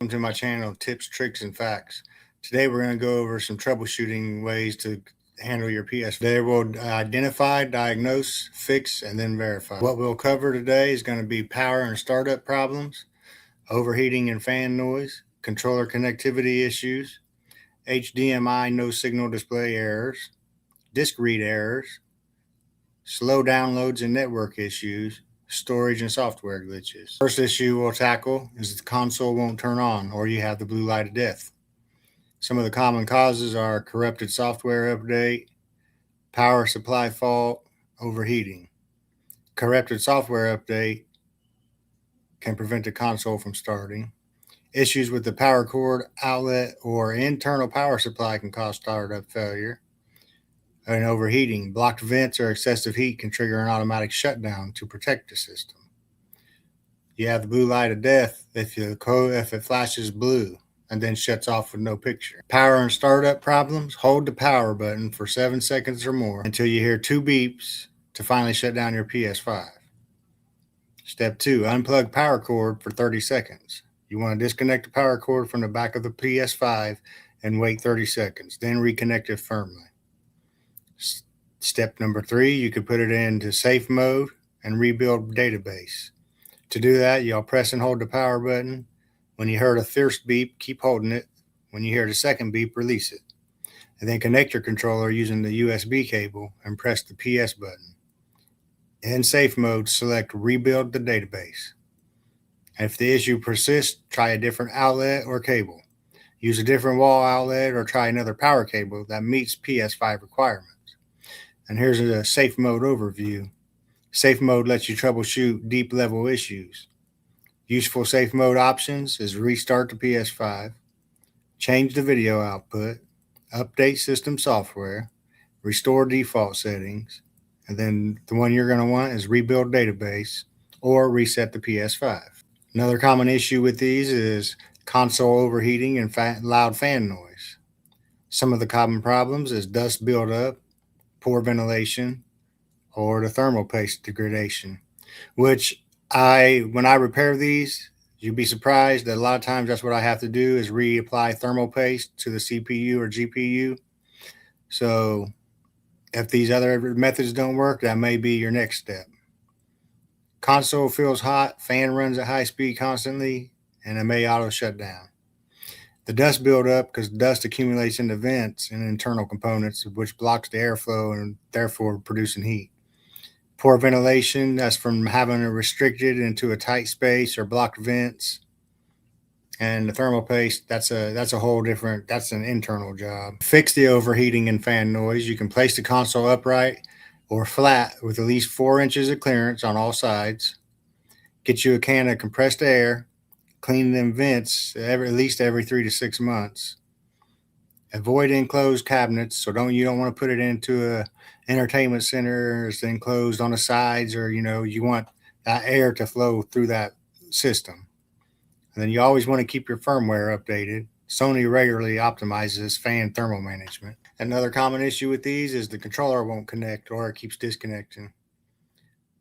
welcome to my channel, Tips, Tricks, and Facts. Today we're going to go over some troubleshooting ways to handle your PS. They will identify, diagnose, fix, and then verify. What we'll cover today is going to be power and startup problems, overheating and fan noise, controller connectivity issues, HDMI no signal display errors, disk read errors, slow downloads and network issues, storage and software glitches. First issue we'll tackle is the console won't turn on or you have the blue light of death. Some of the common causes are corrupted software update, power supply fault, overheating. Corrupted software update can prevent the console from starting. Issues with the power cord, outlet, or internal power supply can cause startup failure. And overheating. Blocked vents or excessive heat can trigger an automatic shutdown to protect the system. You have the blue light of death if it flashes blue and then shuts off with no picture. Power and startup problems. Hold the power button for 7 seconds or more until you hear 2 beeps to finally shut down your PS5. Step 2. Unplug power cord for 30 seconds. You want to disconnect the power cord from the back of the PS5 and wait 30 seconds. Then reconnect it firmly. Step number 3, you can put it into safe mode and rebuild database. To do that, you'll press and hold the power button. When you hear the first beep, keep holding it. When you hear the second beep, release it. And then connect your controller using the USB cable and press the PS button. In safe mode, select rebuild the database. And if the issue persists, try a different outlet or cable. Use a different wall outlet or try another power cable that meets PS5 requirements. And here's a safe mode overview. Safe mode lets you troubleshoot deep level issues. Useful safe mode options is restart the PS5, change the video output, update system software, restore default settings, and then the one you're going to want is rebuild database or reset the PS5. Another common issue with these is console overheating and loud fan noise. Some of the common problems is dust buildup, poor ventilation, or the thermal paste degradation, which when I repair these, you'd be surprised that a lot of times that's what I have to do is reapply thermal paste to the CPU or GPU. So if these other methods don't work, that may be your next step. Console feels hot, fan runs at high speed constantly, and it may auto shut down. The dust buildup, because dust accumulates in the vents and internal components, which blocks the airflow and therefore producing heat. Poor ventilation, that's from having it restricted into a tight space or blocked vents. And the thermal paste, that's a whole different, that's an internal job. Fix the overheating and fan noise. You can place the console upright or flat with at least 4 inches of clearance on all sides. Get you a can of compressed air. Clean them vents at least every 3 to 6 months. Avoid enclosed cabinets, so you don't want to put it into a entertainment center that's enclosed on the sides, or you want that air to flow through that system. And then you always want to keep your firmware updated. Sony regularly optimizes fan thermal management. Another common issue with these is the controller won't connect or it keeps disconnecting.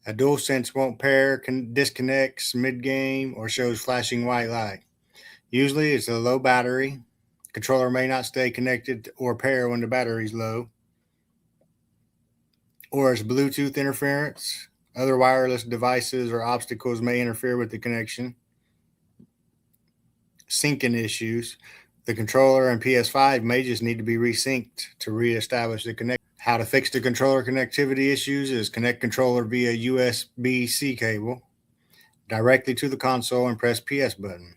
A DualSense won't pair, disconnects mid-game, or shows flashing white light. Usually it's a low battery. Controller may not stay connected or pair when the battery's low. Or it's Bluetooth interference. Other wireless devices or obstacles may interfere with the connection. Syncing issues. The controller and PS5 may just need to be resynced to reestablish the connection. How to fix the controller connectivity issues is connect controller via USB-C cable directly to the console and press PS button.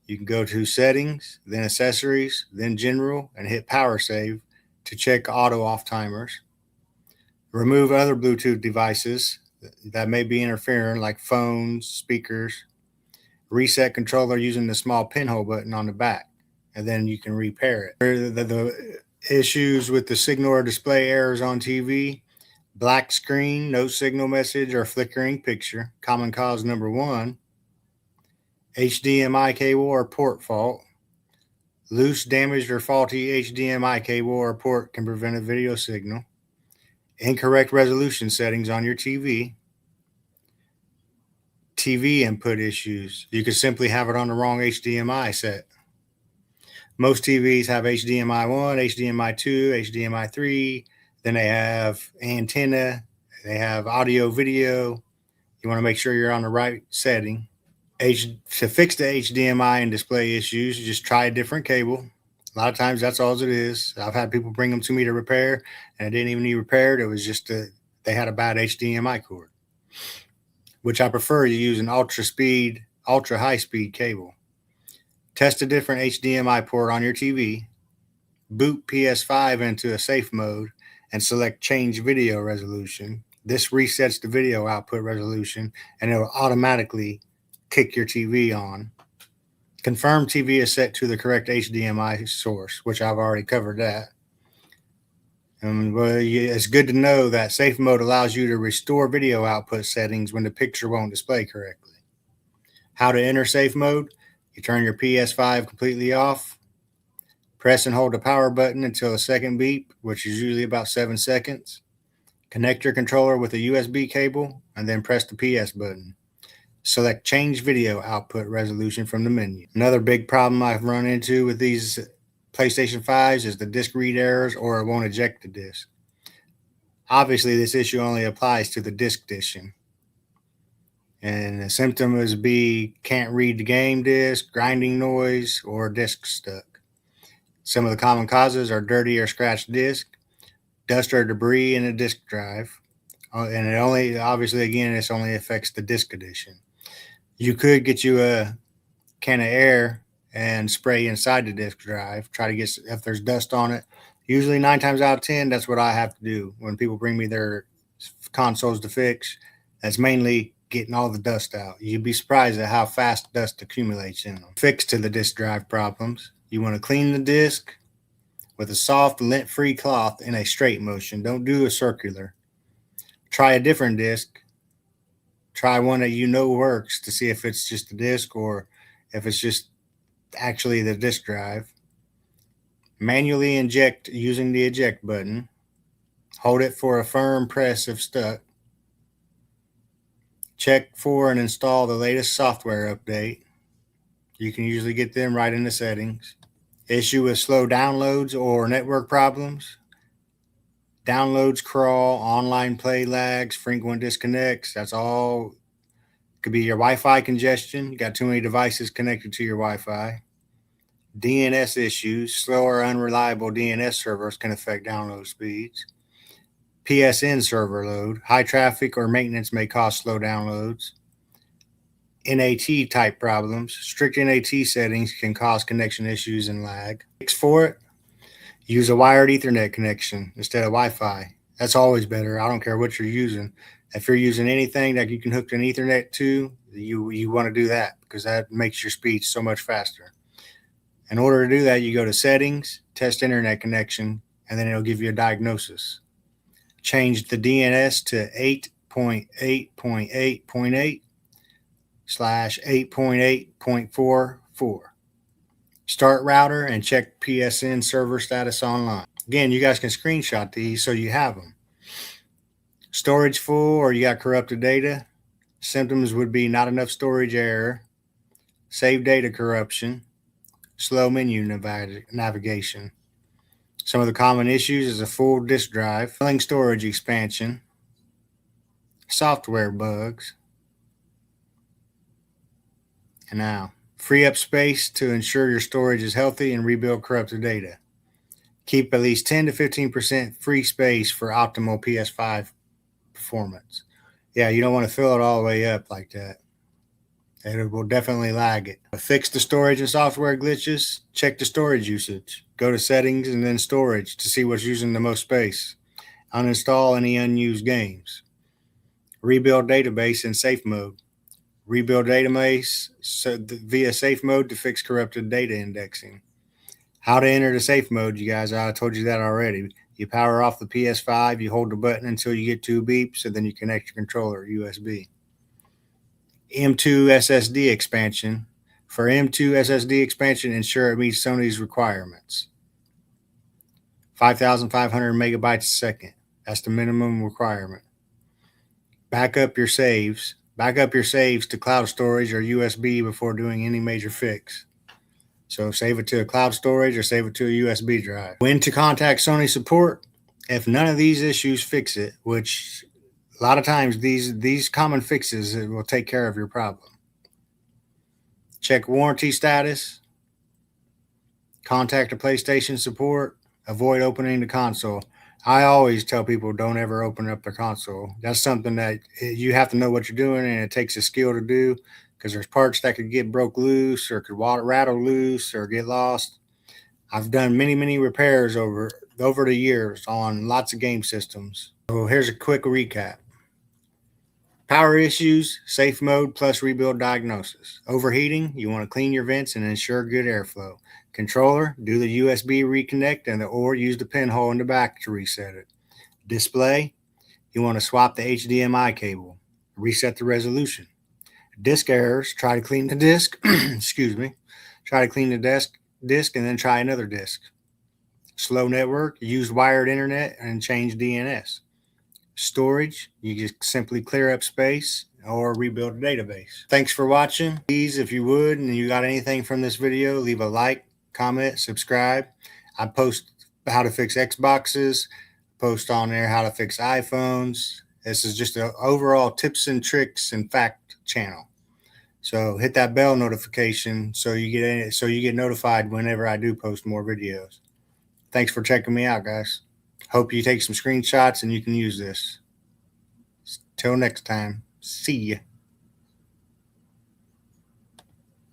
You can go to settings, then accessories, then general, and hit power save to check auto off timers. Remove other Bluetooth devices that may be interfering, like phones, speakers. Reset controller using the small pinhole button on the back, and then you can repair it. The issues with the signal or display errors on TV: black screen, no signal message, or flickering picture. Common cause number 1. HDMI cable or port fault. Loose, damaged, or faulty HDMI cable or port can prevent a video signal. Incorrect resolution settings on your TV. TV input issues. You could simply have it on the wrong HDMI set. Most TVs have HDMI 1, HDMI 2, HDMI 3. Then they have antenna. They have audio, video. You want to make sure you're on the right setting. To fix the HDMI and display issues, just try a different cable. A lot of times that's all it is. I've had people bring them to me to repair, and it didn't even need repaired. It was just they had a bad HDMI cord, which I prefer you use an ultra high speed cable. Test a different HDMI port on your TV, boot PS5 into a safe mode, and select change video resolution. This resets the video output resolution, and it will automatically kick your TV on. Confirm TV is set to the correct HDMI source, which I've already covered that. And it's good to know that safe mode allows you to restore video output settings when the picture won't display correctly. How to enter safe mode? You turn your PS5 completely off, press and hold the power button until a second beep, which is usually about 7 seconds. Connect your controller with a USB cable and then press the PS button. Select change video output resolution from the menu. Another big problem I've run into with these PlayStation 5s is the disk read errors, or it won't eject the disk. Obviously, this issue only applies to the disk edition. And the symptoms be can't read the game disc, grinding noise, or disk stuck. Some of the common causes are dirty or scratched disk, dust or debris in the disk drive. And it only, obviously, again, this only affects the disk edition. You could get you a can of air and spray inside the disk drive. Try to get, if there's dust on it. Usually 9 times out of 10, that's what I have to do when people bring me their consoles to fix. That's mainly getting all the dust out. You'd be surprised at how fast dust accumulates in them. Fix to the disk drive problems. You want to clean the disk with a soft, lint-free cloth in a straight motion. Don't do a circular. Try a different disk. Try one that you know works to see if it's just the disk or if it's just actually the disk drive. Manually inject using the eject button. Hold it for a firm press if stuck. Check for and install the latest software update. You can usually get them right in the settings. Issue with slow downloads or network problems. Downloads crawl, online play lags, frequent disconnects. That's all. Could be your Wi-Fi congestion. You got too many devices connected to your Wi-Fi. DNS issues. Slow or unreliable DNS servers can affect download speeds. PSN server load. High traffic or maintenance may cause slow downloads. NAT type problems. Strict NAT settings can cause connection issues and lag. Fix for it. Use a wired Ethernet connection instead of Wi-Fi. That's always better. I don't care what you're using. If you're using anything that you can hook an Ethernet to, you want to do that because that makes your speed so much faster. In order to do that, you go to settings, test internet connection, and then it'll give you a diagnosis. Change the DNS to 8.8.8.8/8.8.44. Start router and check PSN server status online. Again, you guys can screenshot these so you have them. Storage full or you got corrupted data. Symptoms would be not enough storage error, save data corruption, slow menu navigation. Some of the common issues is a full disk drive, failing storage expansion, software bugs. And now, free up space to ensure your storage is healthy and rebuild corrupted data. Keep at least 10 to 15% free space for optimal PS5 performance. Yeah, you don't want to fill it all the way up like that. It will definitely lag it. Fix the storage and software glitches. Check the storage usage. Go to settings and then storage to see what's using the most space. Uninstall any unused games. Rebuild database in safe mode. Rebuild database via safe mode to fix corrupted data indexing. How to enter the safe mode, you guys. I told you that already. You power off the PS5, you hold the button until you get 2 beeps, and then you connect your controller USB. M2 SSD expansion. For M2 SSD expansion, ensure it meets Sony's requirements. 5,500 megabytes a second. That's the minimum requirement. Back up your saves. Back up your saves to cloud storage or USB before doing any major fix. So save it to a cloud storage or save it to a USB drive. When to contact Sony support? If none of these issues fix it, which a lot of times these common fixes will take care of your problem. Check warranty status. Contact the PlayStation support. Avoid opening the console. I always tell people don't ever open up the console. That's something that you have to know what you're doing, and it takes a skill to do, because there's parts that could get broke loose or could rattle loose or get lost. I've done many repairs over the years on lots of game systems. So here's a quick recap. Power issues, safe mode plus rebuild diagnosis. Overheating, you want to clean your vents and ensure good airflow. Controller, do the USB reconnect or use the pinhole in the back to reset it. Display, you want to swap the HDMI cable. Reset the resolution. Disk errors, try to clean the disk. Excuse me. Try to clean the disk and then try another disk. Slow network, use wired internet and change DNS. Storage, you just simply clear up space or rebuild a database. Thanks for watching. Please, if you would, and you got anything from this video, leave a like, comment, subscribe. I post how to fix Xboxes, post on there how to fix iPhones. This is just an overall tips and tricks and fact channel. So hit that bell notification so you get notified whenever I do post more videos. Thanks for checking me out, guys. Hope you take some screenshots and you can use this. Till next time, see ya.